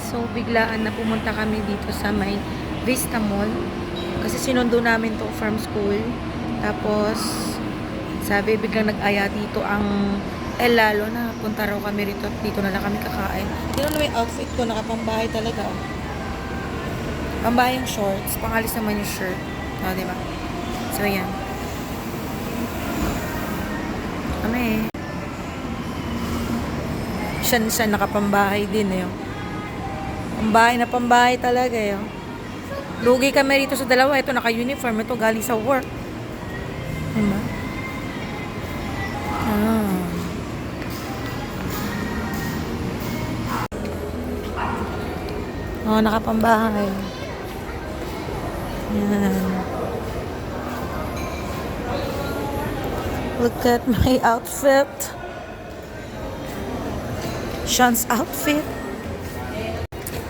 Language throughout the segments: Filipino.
So, biglaan na pumunta kami dito sa may Vista Mall. Kasi sinundo namin to from school. Tapos, sabi, biglang nag-aya dito ang Lalo na punta raw kami rito at dito na lang kami kakain. Tignan mo yung outfit ko, nakapambahay talaga. Pambahay yung shorts, pangalis naman yung shirt. O, diba? So, yan. Kami. Siya nakapambahay din eh. Pambahay na pambahay talaga eh. Lugi kami rito sa dalawa. Ito naka-uniform. Ito galing sa work. Diba? Oh, nakapambahay. Yan. Look at my outfit. Sean's outfit.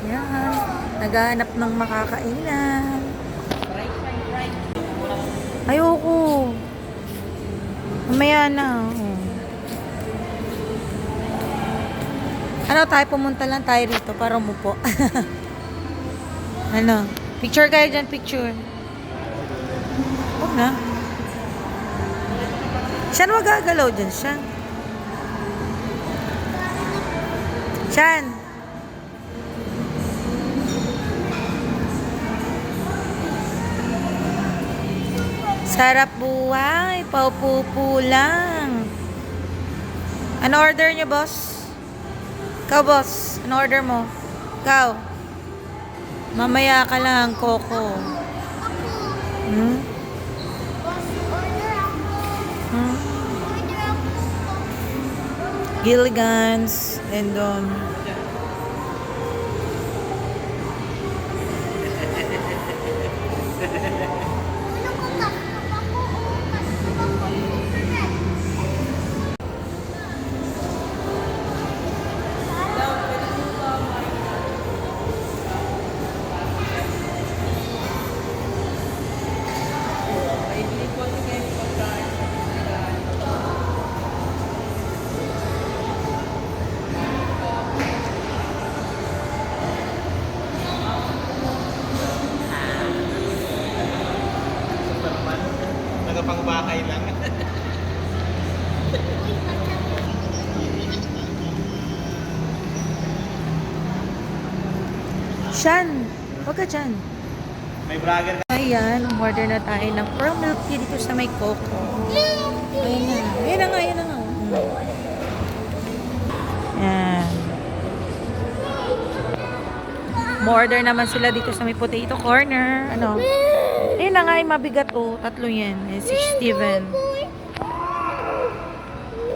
Yan. Naghahanap ng makakainan. Ayoko. Mamaya na. Oh. Ano tayo, pumunta lang tayo rito para umupo. Ano? Picture kayo dyan, picture. Huwag na. Siyan, wag gagalaw dyan, Siyan. Siyan. Sarap buhay, paupupo lang. Ano order niyo, boss? Ikaw, boss. Ano order mo? Ikaw. Mamaya ka lang, Coco. Hmm? Hmm? Gilligan's and Nagapang-bakay lang. Siyan, huwag ka dyan. May vlogger ka. Ayan, umorder na tayo ng pearl milk tea dito sa may Coco. Ayan na. Ayan na nga, ayan na nga. Ayan. Umorder naman sila dito sa may potato corner. Ano? Ayan na nga, ay mabigat oh. Tatlo yan. Ayan, si Steven.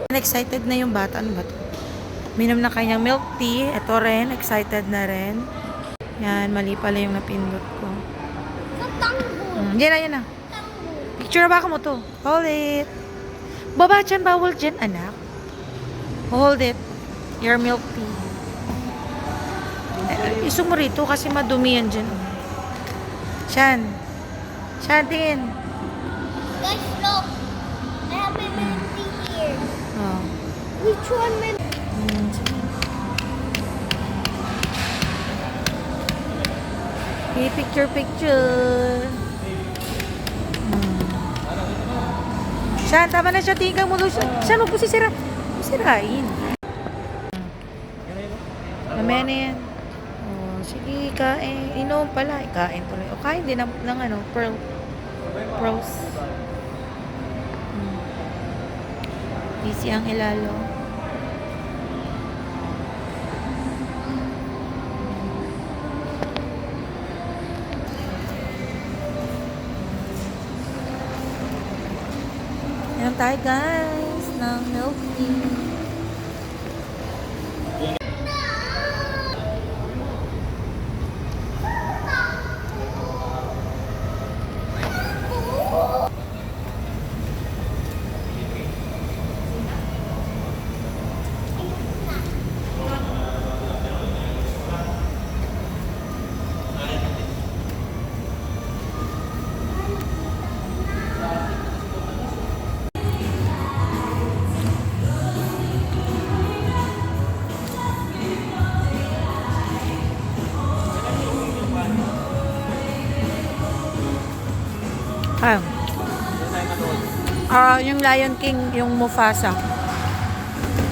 Excited na yung bata. Ano ba ito? Minom na kanyang milk tea. Ito rin, excited na rin. Yan, mali pala yung napindot ko. Yan na, yan na. Picture ba mo to? Hold it. Baba dyan, bawal dyan, anak. Hold it. Your milk tea. Isok mo rito kasi madumi yan dyan. Shan. Shan, tingin. Guys, look. I have my milk tea here. Oh. Which one my... Okay, picture. Shan, tama na siya. Tingin mo doon. Shan, huwag mo sisira. Sirain. Mamaya na yan. Oh, sige, kain. Inom pala. Kain tuloy. O, kain din ng ano, pearls. Busy ang ilalo. Ayan tayo guys ng milk tea. Ah. Yung Lion King, yung Mufasa.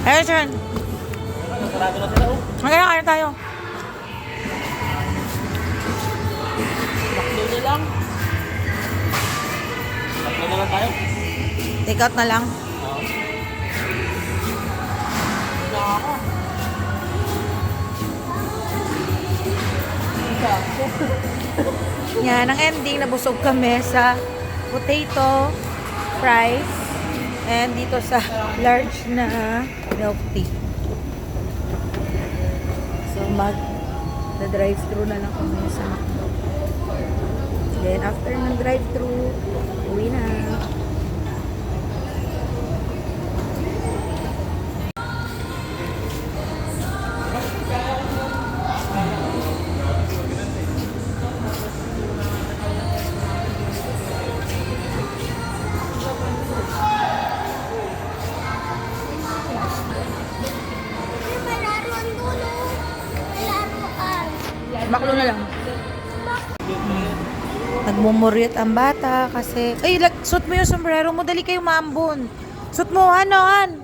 Ayun, sir. Sarado na sila, oh. Kaya tayo. Taklo na lang. Taklo na lang tayo. Take out na lang. Oo. Yan, ang ending, nabusog kami sa potato fries and dito sa large na milk tea. So, drive-thru na lang kami sa McDo. Then, after ng drive-thru, uwi na. May laruan dulo. May laruan. Maklo na lang. Nagmumuryot ang bata kasi... Ay, suot mo yung sombrero mo. Dali kayo maambon. Suot mo, Han.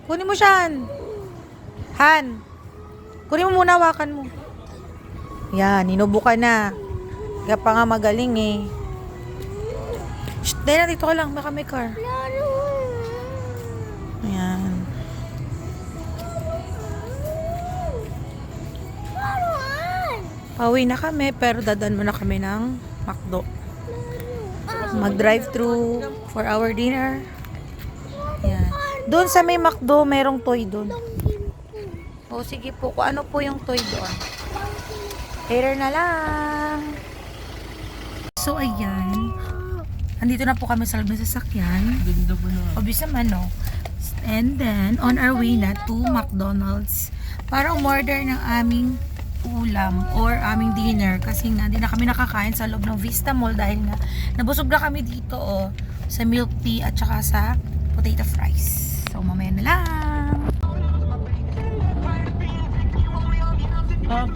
Kunin mo siya, Han. Han. Kunin mo muna, hawakan mo. Yan, inubo ka na. Kaya pa nga magaling eh. Shh, dahil na dito ka lang. Baka may car. Ayan. Laruan. Pauwi na kami, pero dadaan muna kami ng McDo. Mag-drive-thru for our dinner. Yan. Doon sa may McDo, merong toy doon. O sige po, kung ano po yung toy doon. Later na lang. So ayan. Andito na po kami sa loob ng sasakyan. Ganda po na. Obvious naman, no? And then, on our way na to McDonald's para umorder ng aming ulam or aming dinner kasi nga hindi na kami nakakain sa loob ng Vista Mall dahil nga nabusog na kami dito sa milk tea at saka sa potato fries. So, mamaya na lang.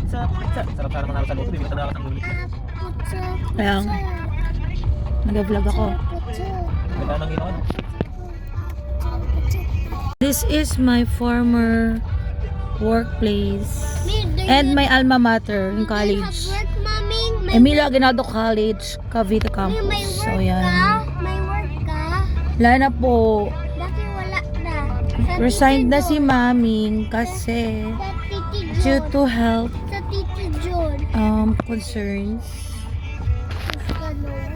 Sarap sana manalo sa loob. Hindi mo tanawa sa loob. Kaya, nag-vlog ako. Ganda nang ginawa. This is my former workplace and my alma mater in college. Work, mommy. Emilio Aguinaldo College, Cavite May Campus. work So, ka? yan. May work ka? Wala na po. Bakit wala na? Resigned na si Maming kasi Sa Titi due John. to health Sa Titi John. concerns. Ganun.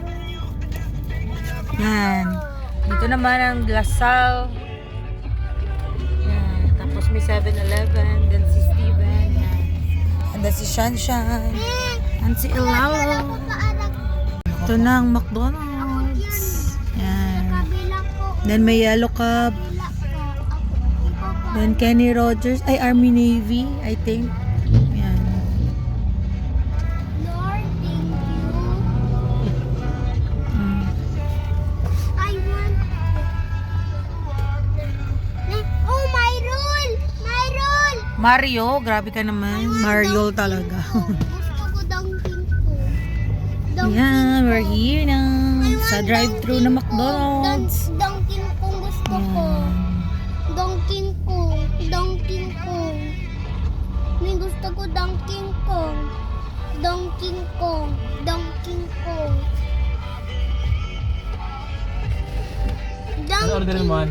Yan. Dito naman ang Lasal. Yan. Tapos may 7-Eleven. Then si Steven. Yan. And then si Shanshan. And si Ilalo. Ito na ang McDonald's. Yan. Kabila ko. Then may Yellow Cab. Wala ka. Ako. Ikaw pa. Then Kenny Rogers. Ay, Army Navy. I think. Yan. Lord, thank you. Mm. I want. Oh, my rule! My rule! Mario. Grabe ka naman. Mario talaga. Gusto ko Dunkin' ko. Yan. We're here na. Sa drive-thru na McDonald's. Dunkin' Kong gusto ko. Yan. Dunkin' Kong. Dunkin' Kong. May gusto ko Dunkin' Kong. Dunkin' Kong. Dunkin' Kong. Ano order mo man?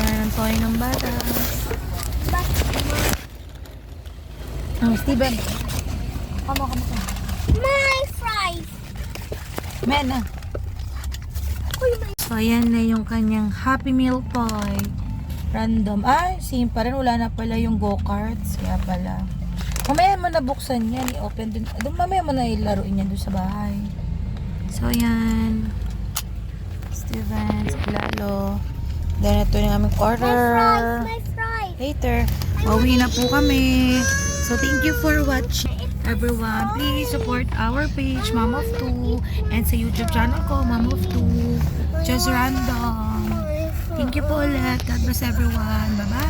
Yan ang toy ng bata. Steven. Kamo. My fries. Men na. So, ayan na yung kanyang Happy Meal toy. Random. Ay, same pa rin. Wala na pala yung go-karts. Kaya pala. Mamaya mo na buksan yan. I-open din. Mamaya mo na ilaruin yan doon sa bahay. So, ayan. Steven, Lalo. Then, ito yung aming order. My fries. Later. Pauwi na po kami. So, thank you for watching. Everyone, please support our page, Mom of Two. And sa YouTube channel ko, Mom of Two. Just random. Thank you po ulit. God bless everyone. Bye-bye.